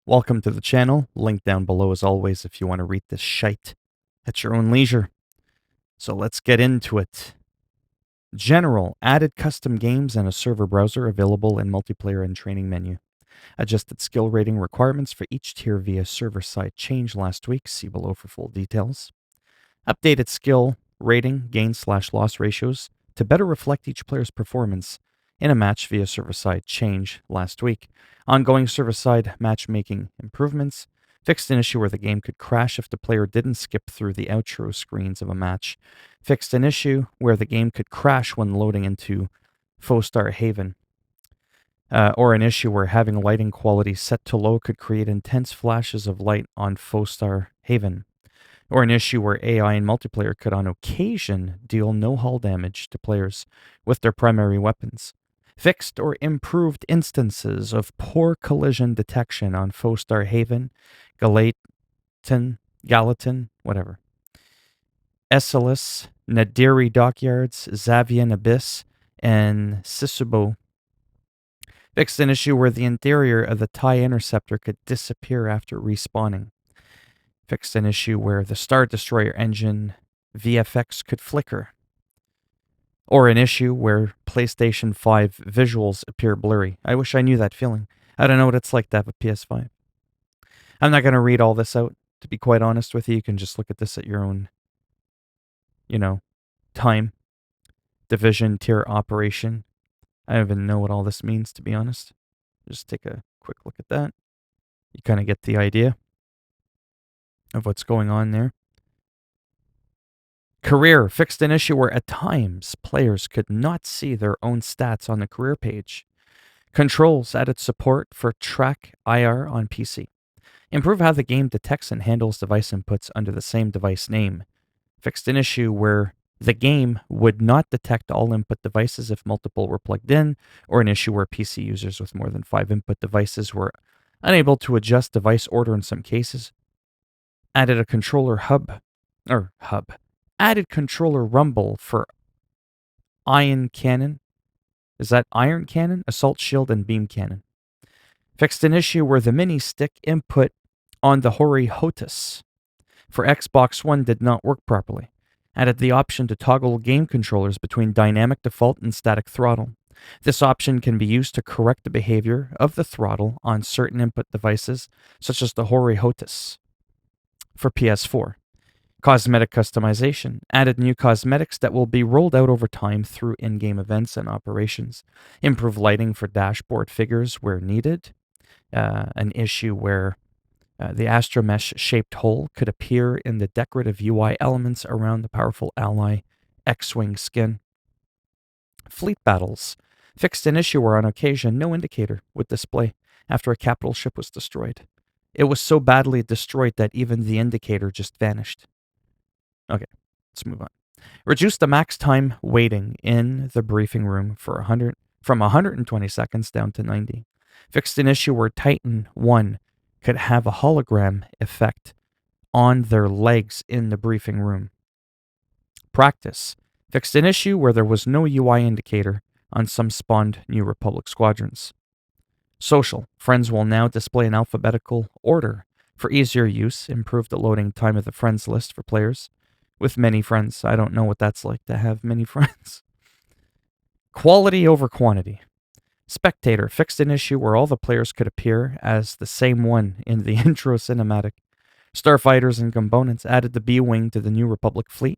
Welcome to the channel. Link down below as always if you want to read this shite at your own leisure. So let's get into it. General, added custom games and a server browser available in multiplayer and training menu. Adjusted skill rating requirements for each tier via server-side change last week. See below for full details. Updated skill rating gain/loss ratios to better reflect each player's performance in a match via server-side change last week. Ongoing server-side matchmaking improvements. Fixed an issue where the game could crash if the player didn't skip through the outro screens of a match. Fixed an issue where the game could crash when loading into Foestar Haven. Or an issue where having lighting quality set to low could create intense flashes of light on Foestar Haven. Or an issue where AI in multiplayer could on occasion deal no hull damage to players with their primary weapons. Fixed or improved instances of poor collision detection on Foestar Haven, Gallatin, whatever. Esselis, Nadiri Dockyards, Zavian Abyss, and Sisubo. Fixed an issue where the interior of the TIE Interceptor could disappear after respawning. Fixed an issue where the Star Destroyer engine VFX could flicker. Or an issue where PlayStation 5 visuals appear blurry. I wish I knew that feeling. I don't know what it's like to have a PS5. I'm not going to read all this out. To be quite honest with you, you can just look at this at your own, time. Division, tier, operation. I don't even know what all this means, to be honest. Just take a quick look at that. You kind of get the idea of what's going on there. Career fixed an issue where at times players could not see their own stats on the career page. Controls added support for track IR on PC. Improve how the game detects and handles device inputs under the same device name. Fixed an issue where the game would not detect all input devices if multiple were plugged in, or an issue where PC users with more than 5 input devices were unable to adjust device order in some cases. Added a controller added controller rumble for Iron Cannon. Is that Iron Cannon? Assault Shield and Beam Cannon. Fixed an issue where the mini stick input on the Hori Hotus for Xbox One did not work properly. Added the option to toggle game controllers between dynamic default and static throttle. This option can be used to correct the behavior of the throttle on certain input devices, such as the Hori Hotus for PS4. Cosmetic customization. Added new cosmetics that will be rolled out over time through in-game events and operations. Improved lighting for dashboard figures where needed. An issue where the astromesh-shaped hole could appear in the decorative UI elements around the powerful ally X-Wing skin. Fleet battles. Fixed an issue where on occasion no indicator would display after a capital ship was destroyed. It was so badly destroyed that even the indicator just vanished. Okay, let's move on. Reduce the max time waiting in the briefing room from 120 seconds down to 90. Fixed an issue where Titan 1 could have a hologram effect on their legs in the briefing room. Practice. Fixed an issue where there was no UI indicator on some spawned New Republic squadrons. Social. Friends will now display in alphabetical order for easier use. Improved the loading time of the friends list for players with many friends. I don't know what that's like to have many friends. Quality over quantity. Spectator fixed an issue where all the players could appear as the same one in the intro cinematic. Starfighters and components added the B-Wing to the New Republic fleet.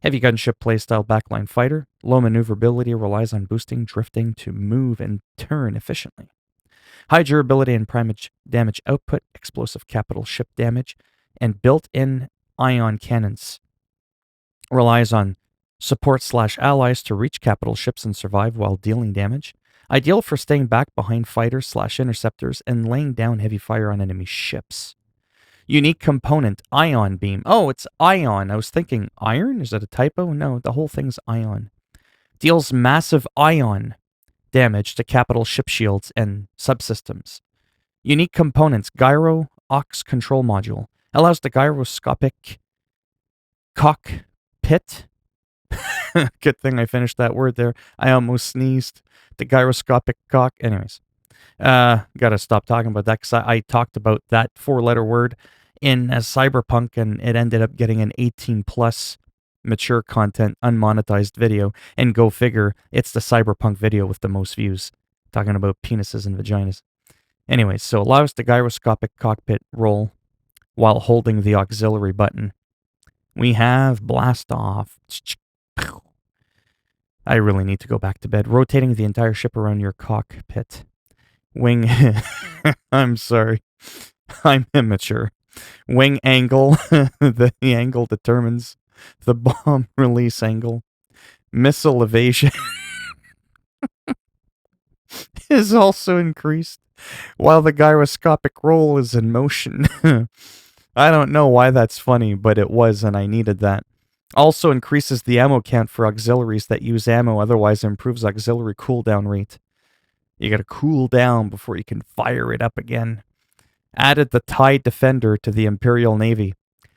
Heavy gunship playstyle backline fighter. Low maneuverability relies on boosting drifting to move and turn efficiently. High durability and damage output, explosive capital ship damage, and built-in ion cannons. Relies on support/allies to reach capital ships and survive while dealing damage. Ideal for staying back behind fighters/interceptors and laying down heavy fire on enemy ships. Unique component, ion beam. Oh, it's ion. I was thinking iron? Is that a typo? No, the whole thing's ion. Deals massive ion damage to capital ship shields and subsystems. Unique components, gyro aux control module. Allows the gyroscopic cockpit. Good thing I finished that word there. I almost sneezed. The gyroscopic cock. Anyways. Gotta stop talking about that because I talked about that four-letter word in Cyberpunk, and it ended up getting an 18 plus mature content unmonetized video. And go figure, it's the Cyberpunk video with the most views, talking about penises and vaginas. Anyways, so allows the gyroscopic cockpit roll while holding the auxiliary button. We have blast off. I really need to go back to bed. Rotating the entire ship around your cockpit. Wing. I'm sorry. I'm immature. Wing angle. The angle determines the bomb release angle. Missile evasion is also increased while the gyroscopic roll is in motion. I don't know why that's funny, but it was, and I needed that. Also increases the ammo count for auxiliaries that use ammo, otherwise improves auxiliary cooldown rate. You gotta cool down before you can fire it up again. Added the TIE Defender to the Imperial Navy.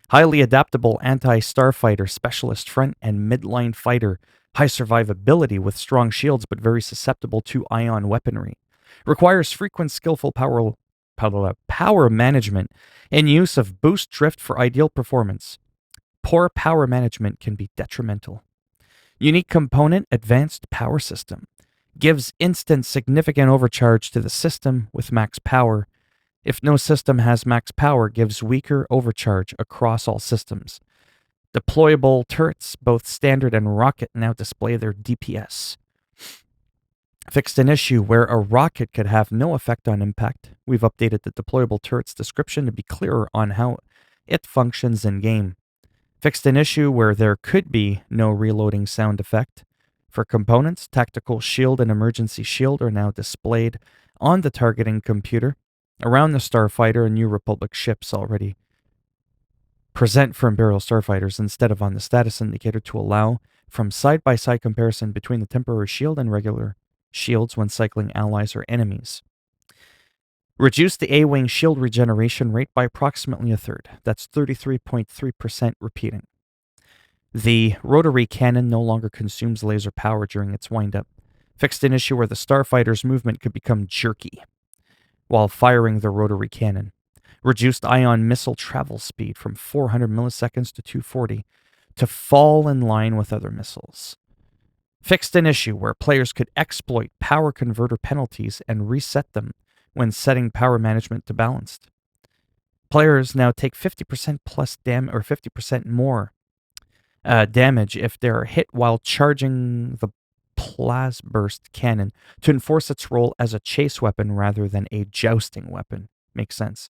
Highly adaptable anti-starfighter, specialist front and midline fighter. High survivability with strong shields but very susceptible to ion weaponry. Requires frequent skillful power management and use of boost drift for ideal performance. Poor power management can be detrimental. Unique component, advanced power system. Gives instant significant overcharge to the system with max power. If no system has max power, gives weaker overcharge across all systems. Deployable turrets, both standard and rocket, now display their DPS. Fixed an issue where a rocket could have no effect on impact. We've updated the deployable turret's description to be clearer on how it functions in-game. Fixed an issue where there could be no reloading sound effect. For components, tactical shield and emergency shield are now displayed on the targeting computer. Around the Starfighter and New Republic ships already present for Imperial Starfighters instead of on the status indicator to allow from side-by-side comparison between the temporary shield and regular shields when cycling allies or enemies. Reduce the A-Wing shield regeneration rate by approximately a third. That's 33.3% repeating. The rotary cannon no longer consumes laser power during its wind-up. Fixed an issue where the Starfighter's movement could become jerky while firing the rotary cannon. Reduced ion missile travel speed from 400 milliseconds to 240 to fall in line with other missiles. Fixed an issue where players could exploit power converter penalties and reset them when setting power management to balanced. Players now take 50% plus damage or 50% more damage if they are hit while charging the Plasburst cannon to enforce its role as a chase weapon rather than a jousting weapon. Makes sense.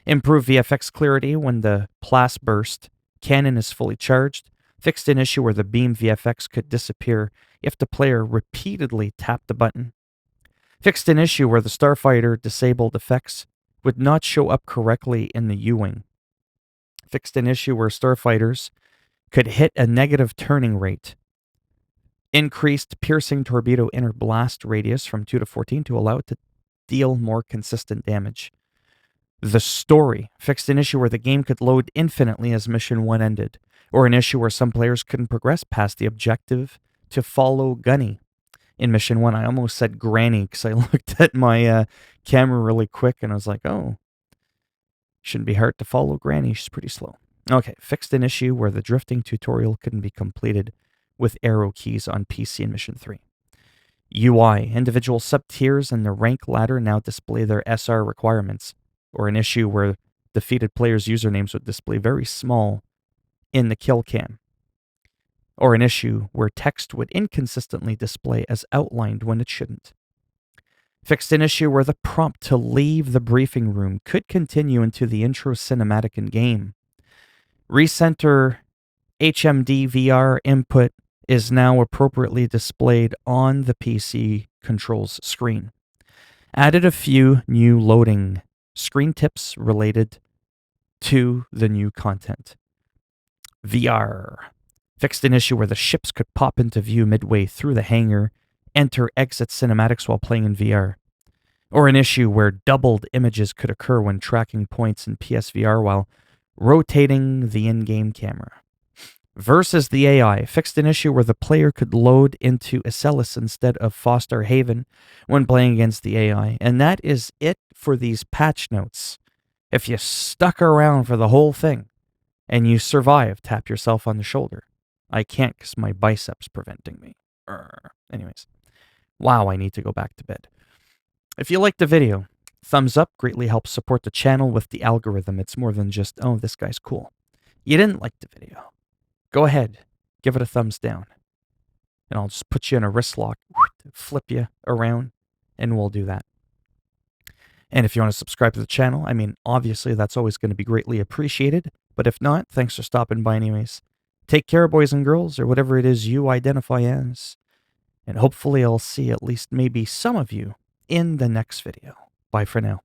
Improve VFX clarity when the Plasburst cannon is fully charged. Fixed an issue where the beam VFX could disappear if the player repeatedly tapped the button. Fixed an issue where the Starfighter disabled effects would not show up correctly in the U-Wing. Fixed an issue where Starfighters could hit a negative turning rate. Increased piercing torpedo inner blast radius from 2 to 14 to allow it to deal more consistent damage. The story fixed an issue where the game could load infinitely as Mission 1 ended, or an issue where some players couldn't progress past the objective to follow Gunny. In Mission 1, I almost said Granny because I looked at my camera really quick and I was like, oh, shouldn't be hard to follow Granny. She's pretty slow. Okay, fixed an issue where the drifting tutorial couldn't be completed with arrow keys on PC in Mission 3. UI, individual sub-tiers and the rank ladder now display their SR requirements, or an issue where defeated players' usernames would display very small in the kill cam, or an issue where text would inconsistently display as outlined when it shouldn't. Fixed an issue where the prompt to leave the briefing room could continue into the intro cinematic in-game. Recenter HMD VR input is now appropriately displayed on the PC controls screen. Added a few new loading screen tips related to the new content. VR. Fixed an issue where the ships could pop into view midway through the hangar, enter, exit cinematics while playing in VR. Or an issue where doubled images could occur when tracking points in PSVR while rotating the in-game camera. versus the AI fixed an issue where the player could load into Acellus instead of Foster Haven when playing against the AI. And that is it for these patch notes. If you stuck around for the whole thing and you survived, tap yourself on the shoulder. I can't because my bicep's preventing me. Anyways, wow, I need to go back to bed. If you liked the video, thumbs up greatly helps support the channel with the algorithm. It's more than just, oh, this guy's cool. You didn't like the video, go ahead, give it a thumbs down. And I'll just put you in a wrist lock, flip you around, and we'll do that. And if you want to subscribe to the channel, I mean, obviously that's always going to be greatly appreciated. But if not, thanks for stopping by anyways. Take care, boys and girls, or whatever it is you identify as. And hopefully I'll see at least maybe some of you in the next video. Bye for now.